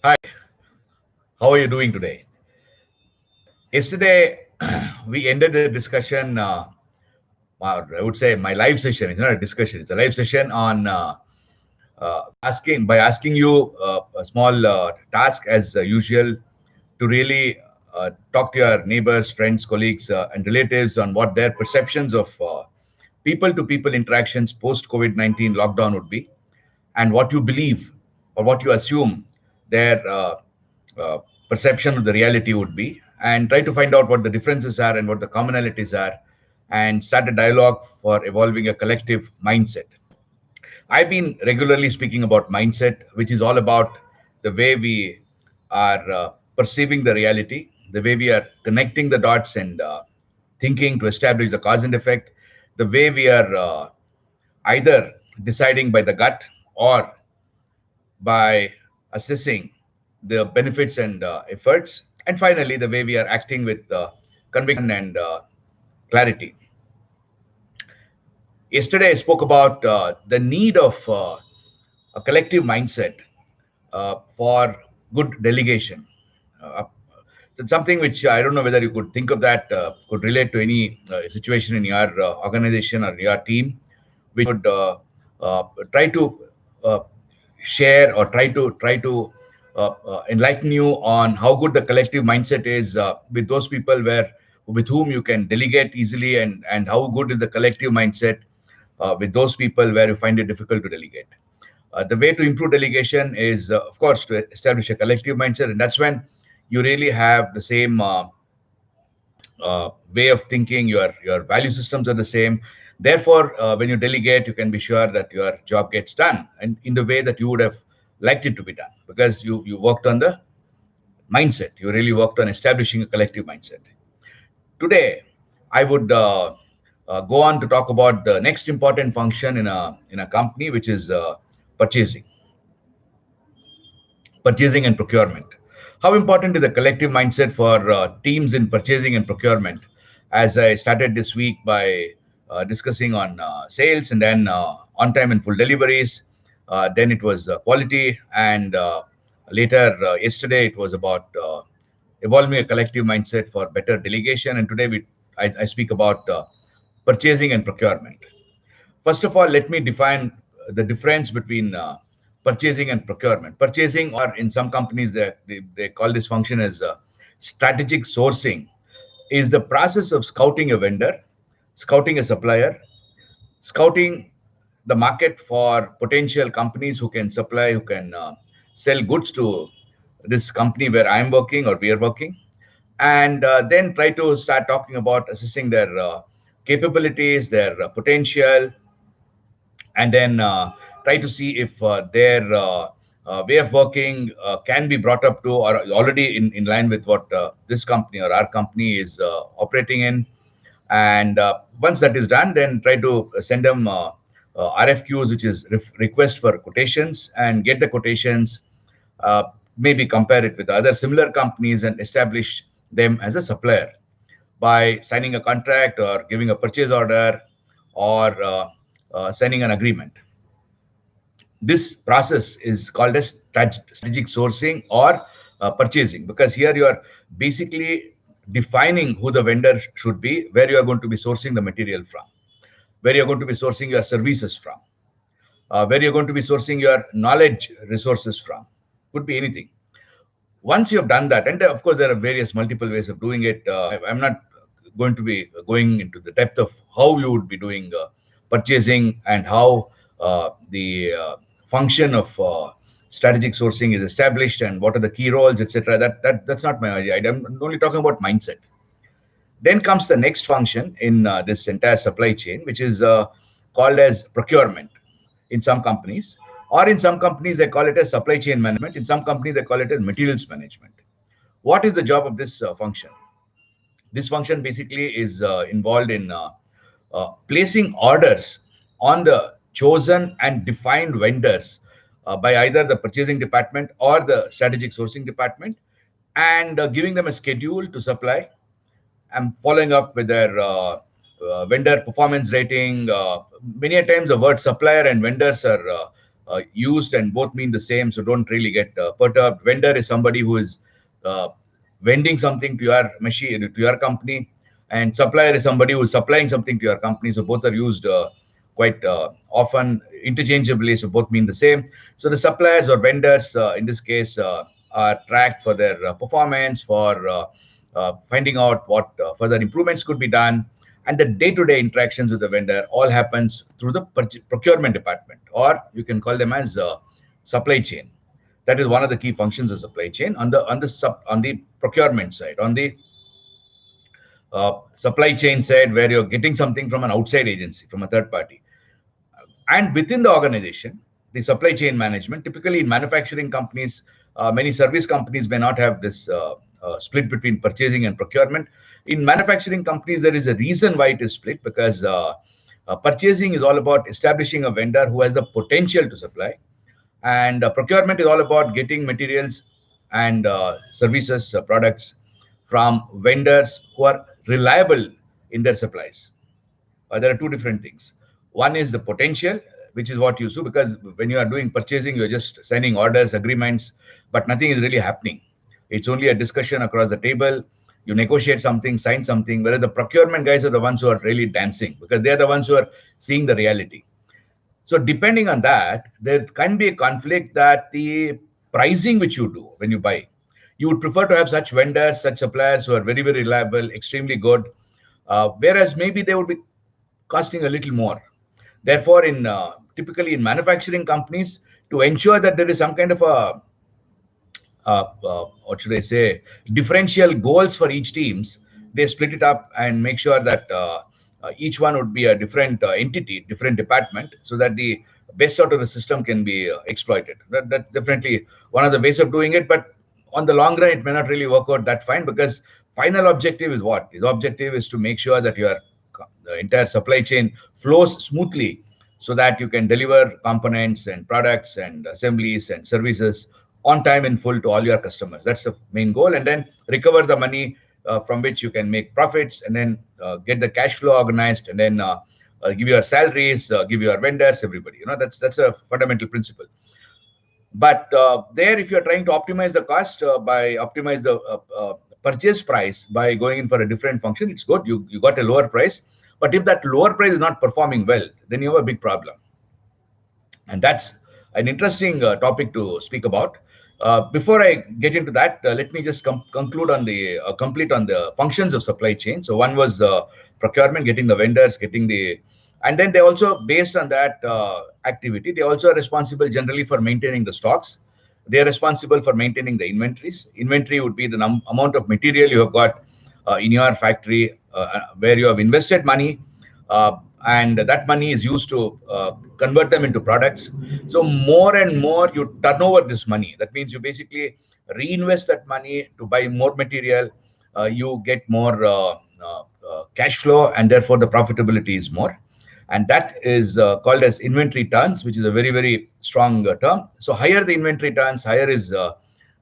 Hi, how are you doing today? Yesterday, we ended the discussion, or I would say my live session. It's not a discussion, it's a live session on asking you a small task as usual to really talk to your neighbors, friends, colleagues, and relatives on what their perceptions of people to people interactions post COVID 19 lockdown would be, and what you believe or what you assume their uh, perception of the reality would be, and try to find out what the differences are and what the commonalities are, and start a dialogue for evolving a collective mindset. I've been regularly speaking about mindset, which is all about the way we are perceiving the reality, the way we are connecting the dots and thinking to establish the cause and effect, the way we are either deciding by the gut or by assessing the benefits and efforts, and finally, the way we are acting with conviction and clarity. Yesterday, I spoke about the need of a collective mindset for good delegation. Uh, it's something which I don't know whether you could think of that could relate to any situation in your organization or your team, which would uh, try to uh, share or try to enlighten you on how good the collective mindset is with those people with whom you can delegate easily, and how good is the collective mindset with those people where you find it difficult to delegate. The way to improve delegation is, of course, to establish a collective mindset, and that's when you really have the same way of thinking. Your value systems are the same. Therefore, when you delegate, you can be sure that your job gets done and in the way that you would have liked it to be done, because you worked on the mindset. You really worked on establishing a collective mindset. Today, I would go on to talk about the next important function in a company, which is purchasing purchasing and procurement. How important is the collective mindset for teams in purchasing and procurement? As I started this week by discussing on sales, and then on time and full deliveries, then it was quality, and later yesterday it was about evolving a collective mindset for better delegation. And today I speak about purchasing and procurement. First of all, let me define the difference between purchasing and procurement. Purchasing, or in some companies, they call this function as strategic sourcing, is the process of scouting a vendor, scouting a supplier, scouting the market for potential companies who can supply, who can sell goods to this company where I'm working or we are working, and then try to start talking about assessing their capabilities, their potential, and then try to see if their way of working can be brought up to or already in line with what this company or our company is operating in. And once that is done, then try to send them RFQs, which is request for quotations, and get the quotations, uh, maybe compare it with other similar companies and establish them as a supplier by signing a contract or giving a purchase order, or signing an agreement. This process is called as strategic sourcing or purchasing, because here you are basically defining who the vendor should be, where you are going to be sourcing the material from, where you're going to be sourcing your services from, where you're going to be sourcing your knowledge resources from. Could be anything. Once you have done that, and of course there are various multiple ways of doing it. I'm not going to be going into the depth of how you would be doing purchasing, and how the function of strategic sourcing is established, and what are the key roles, etc. That's not my idea. I'm only talking about mindset. Then comes the next function in this entire supply chain, which is called as procurement in some companies, or in some companies they call it as supply chain management. In some companies they call it as materials management. What is the job of this function? This function basically is involved in placing orders on the chosen and defined vendors by either the purchasing department or the strategic sourcing department, and giving them a schedule to supply. I'm following up with their vendor performance rating. Many a times, the word supplier and vendors are used, and both mean the same, so don't really get perturbed. Vendor is somebody who is uh, vending something to your machine, to your company, and supplier is somebody who is supplying something to your company. So both are used quite often interchangeably, so both mean the same. So the suppliers or vendors in this case are tracked for their performance, for finding out what further improvements could be done, and the day-to-day interactions with the vendor all happens through the procurement department, or you can call them as supply chain. That is one of the key functions of supply chain. On the procurement side, on the supply chain side, where you're getting something from an outside agency, from a third party, and within the organization, the supply chain management, typically in manufacturing companies, many service companies may not have this split between purchasing and procurement. In manufacturing companies, there is a reason why it is split, because purchasing is all about establishing a vendor who has the potential to supply, and procurement is all about getting materials and services, products from vendors who are reliable in their supplies. There are two different things. One is the potential, which is what you do, because when you are doing purchasing, you're just signing orders, agreements, but nothing is really happening. It's only a discussion across the table. You negotiate something, sign something, whereas the procurement guys are the ones who are really dancing, because they're the ones who are seeing the reality. So depending on that, there can be a conflict that the pricing which you do when you buy, you would prefer to have such vendors, such suppliers who are very, very reliable, extremely good, whereas maybe they would be costing a little more. Therefore, in typically in manufacturing companies, to ensure that there is some kind of a what should I say, differential goals for each teams, they split it up and make sure that each one would be a different entity, different department, so that the best out of the system can be exploited. That's definitely one of the ways of doing it, but on the long run, it may not really work out that fine, because final objective is what? His objective is to make sure that your the entire supply chain flows smoothly, so that you can deliver components and products and assemblies and services on time in full to all your customers. That's the main goal, and then recover the money from which you can make profits, and then get the cash flow organized, and then give your salaries, give your vendors, everybody. That's a fundamental principle. But there, if you're trying to optimize the cost by optimize the purchase price by going in for a different function, it's good. You got a lower price. But if that lower price is not performing well, then you have a big problem. And that's an interesting topic to speak about. Before I get into that, let me just conclude on the complete on the functions of supply chain. So one was procurement, getting the vendors, getting the, and then they also, based on that activity, they also are responsible generally for maintaining the stocks. They are responsible for maintaining the inventories. Inventory would be the amount of material you have got in your factory, where you have invested money, and that money is used to convert them into products. So more and more you turn over this money. That means you basically reinvest that money to buy more material. You get more cash flow, and therefore the profitability is more. And that is called as inventory turns, which is a very, very strong term. So higher the inventory turns, higher is the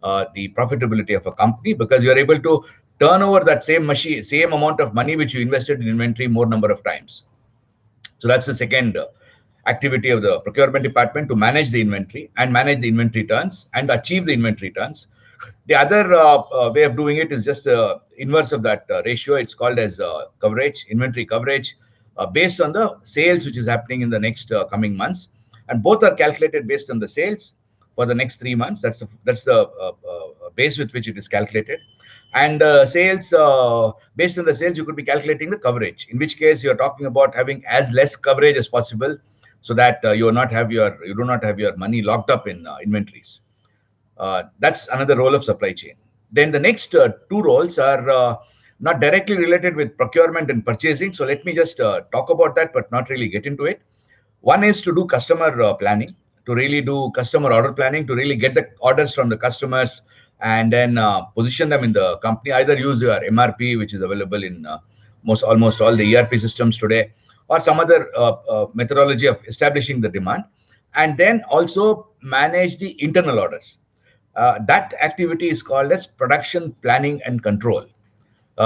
profitability of a company, because you are able to turn over that same machine, same amount of money which you invested in inventory more number of times. So that's the second activity of the procurement department, to manage the inventory and manage the inventory turns and achieve the inventory turns. The other way of doing it is just the inverse of that ratio. It's called as coverage, inventory coverage, based on the sales which is happening in the next coming months. And both are calculated based on the sales for the next 3 months. That's the base with which it is calculated. And sales, based on the sales, you could be calculating the coverage, in which case you're talking about having as less coverage as possible, so that you do not have your money locked up in inventories. That's another role of supply chain. Then the next two roles are not directly related with procurement and purchasing. So let me just talk about that, but not really get into it. One is to do customer planning, to really do customer order planning, to really get the orders from the customers, and then position them in the company. Either use your MRP, which is available in almost all the ERP systems today, or some other methodology of establishing the demand, and then also manage the internal orders. That activity is called as production planning and control,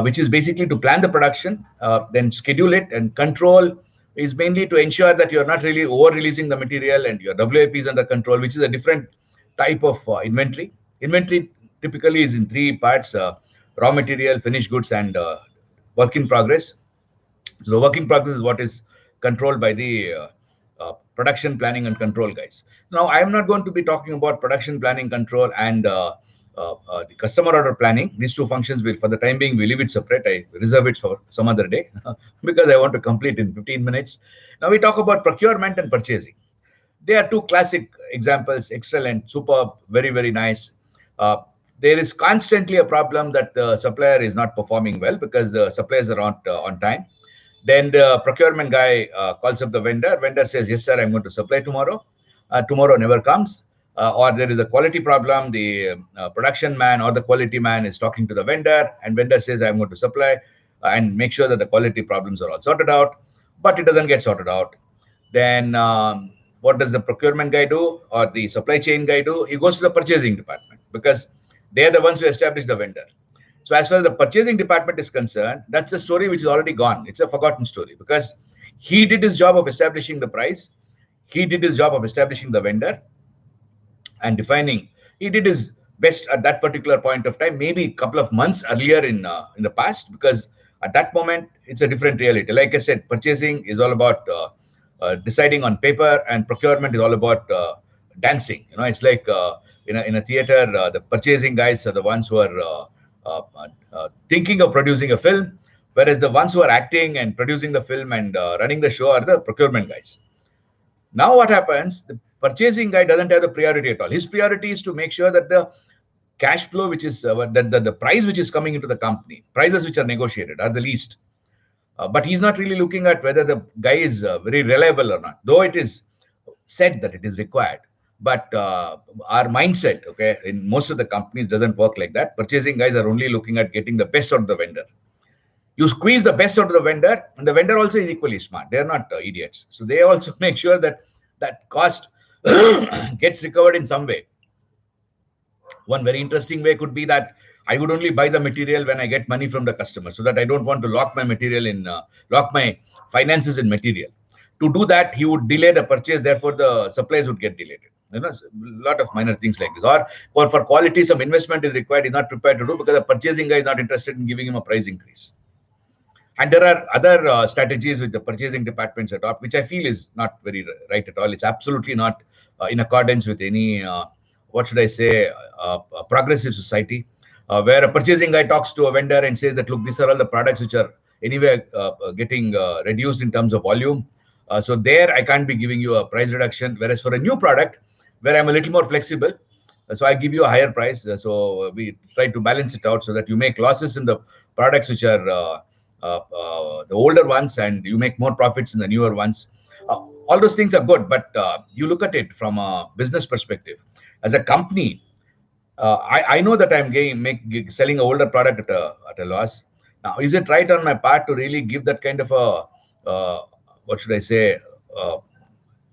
which is basically to plan the production, then schedule it and control is mainly to ensure that you're not really over-releasing the material and your WIP is under control, which is a different type of inventory. Inventory typically is in three parts: raw material, finished goods, and work in progress. So the work in progress is what is controlled by the production planning and control guys. Now, I am not going to be talking about production planning control and the customer order planning. These two functions will, for the time being, we leave it separate. I reserve it for some other day because I want to complete in 15 minutes. Now we talk about procurement and purchasing. They are two classic examples, excellent, superb, very, very nice. Uh, there is constantly a problem that the supplier is not performing well because the suppliers are not on time. Then the procurement guy calls up the vendor. Vendor says, yes, sir, I'm going to supply tomorrow. Tomorrow never comes. Or there is a quality problem. The production man or the quality man is talking to the vendor, and vendor says, I'm going to supply and make sure that the quality problems are all sorted out. But it doesn't get sorted out. Then what does the procurement guy do or the supply chain guy do? He goes to the purchasing department because they are the ones who establish the vendor. So as far as the purchasing department is concerned, that's a story which is already gone. It's a forgotten story because he did his job of establishing the price. He did his job of establishing the vendor and defining. He did his best at that particular point of time, maybe a couple of months earlier in the past, because at that moment it's a different reality. Like I said, purchasing is all about deciding on paper, and procurement is all about dancing. It's like in a theater, the purchasing guys are the ones who are thinking of producing a film, whereas the ones who are acting and producing the film and running the show are the procurement guys. Now what happens? The purchasing guy doesn't have the priority at all. His priority is to make sure that the cash flow, which is that the price which is coming into the company, prices which are negotiated are the least. But he's not really looking at whether the guy is very reliable or not, though it is said that it is required. But our mindset, okay, in most of the companies doesn't work like that. Purchasing guys are only looking at getting the best out of the vendor. You squeeze the best out of the vendor, and the vendor also is equally smart. They're not idiots. So they also make sure that that cost gets recovered in some way. One very interesting way could be that I would only buy the material when I get money from the customer, so that I don't want to lock my material in, lock my finances in material. To do that, he would delay the purchase. Therefore, the supplies would get delayed. A lot of minor things like this. Or for quality, some investment is required. He's not prepared to do because the purchasing guy is not interested in giving him a price increase. And there are other strategies which the purchasing departments adopt, which I feel is not very right at all. It's absolutely not in accordance with any, what should I say, progressive society, where a purchasing guy talks to a vendor and says that, look, these are all the products which are anyway getting reduced in terms of volume. So there, I can't be giving you a price reduction. Whereas for a new product, where I'm a little more flexible, so I give you a higher price. So we try to balance it out so that you make losses in the products which are the older ones, and you make more profits in the newer ones. All those things are good, but you look at it from a business perspective. As a company, I know that I'm selling an older product at a loss. Now, is it right on my part to really give that kind of a, what should I say,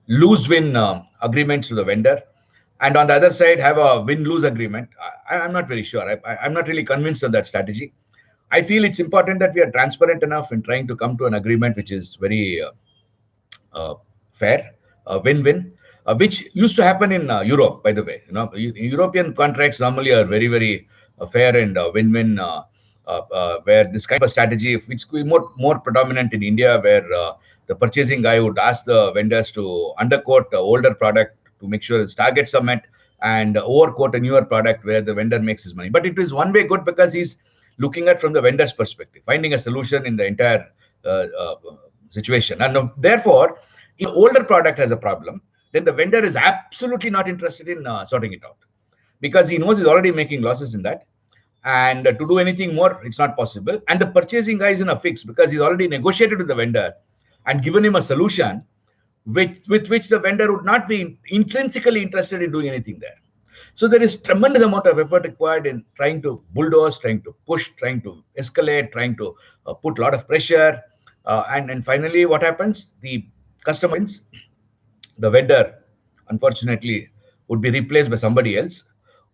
lose-win agreements to the vendor? And on the other side, have a win-lose agreement? I'm not very sure. I'm not really convinced of that strategy. I feel it's important that we are transparent enough in trying to come to an agreement which is very fair, win-win, which used to happen in Europe, by the way. European contracts normally are very, very fair and win-win, where this kind of strategy, which could be more predominant in India, where the purchasing guy would ask the vendors to underquote the older product to make sure its targets are met, and overquote a newer product where the vendor makes his money. But it is one way good because he's looking at from the vendor's perspective, finding a solution in the entire situation. And therefore, if older product has a problem, then the vendor is absolutely not interested in sorting it out because he knows he's already making losses in that. And to do anything more, it's not possible. And the purchasing guy is in a fix because he's already negotiated with the vendor and given him a solution with which the vendor would not be intrinsically interested in doing anything there. So there is tremendous amount of effort required in trying to bulldoze, trying to push, trying to escalate, trying to put a lot of pressure. And finally, what happens? The customer wins. The vendor, unfortunately, would be replaced by somebody else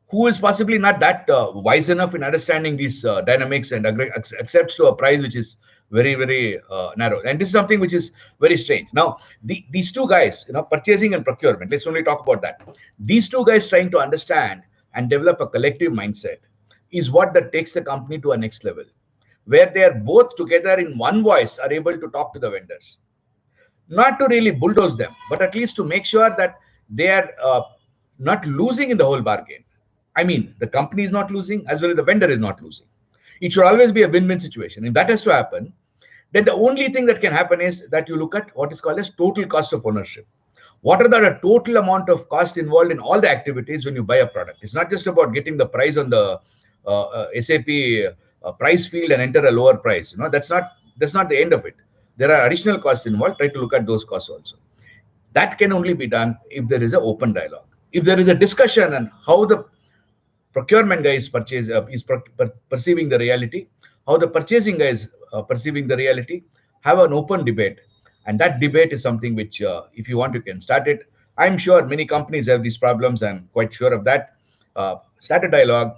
who is possibly not that wise enough in understanding these dynamics and accepts to a price which is very narrow. And this is something which is very strange. Now, these two guys, purchasing and procurement, let's only talk about that. These two guys trying to understand and develop a collective mindset is what that takes the company to a next level, where they are both together in one voice are able to talk to the vendors, not to really bulldoze them, but at least to make sure that they are not losing in the whole bargain. I mean, the company is not losing as well as the vendor is not losing. It should always be a win-win situation. If that has to happen, then the only thing that can happen is that you look at what is called as total cost of ownership. What are the total amount of cost involved in all the activities when you buy a product? It's not just about getting the price on the SAP price field and enter a lower price. That's not the end of it. There are additional costs involved. Try to look at those costs also. That can only be done if there is an open dialogue. If there is a discussion on how the procurement guy is perceiving the reality, how the purchasing guy is perceiving the reality, have an open debate. And that debate is something which, if you want, you can start it. I'm sure many companies have these problems. I'm quite sure of that. Start a dialogue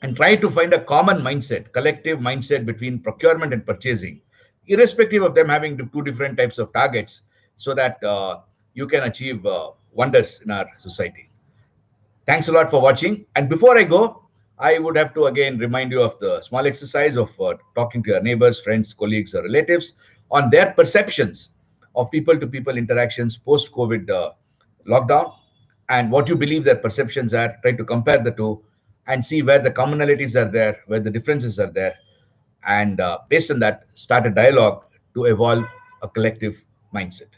and try to find a common mindset, collective mindset between procurement and purchasing, irrespective of them having two different types of targets, so that you can achieve wonders in our society. Thanks a lot for watching. And before I go, I would have to again remind you of the small exercise of talking to your neighbors, friends, colleagues, or relatives on their perceptions of people-to-people interactions post-COVID lockdown, and what you believe their perceptions are. Try to compare the two and see where the commonalities are there, where the differences are there. And based on that, start a dialogue to evolve a collective mindset.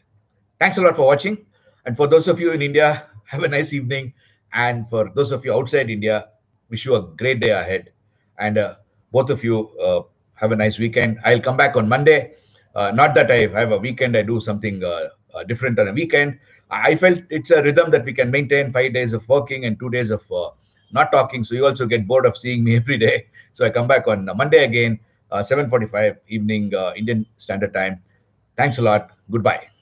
Thanks a lot for watching. And for those of you in India, have a nice evening. And for those of you outside India, wish you a great day ahead. And both of you have a nice weekend. I'll come back on Monday. Not that I have a weekend, I do something different on a weekend. I felt it's a rhythm that we can maintain 5 days of working and 2 days of not talking. So you also get bored of seeing me every day. So I come back on Monday again, 7:45 evening Indian Standard Time. Thanks a lot. Goodbye.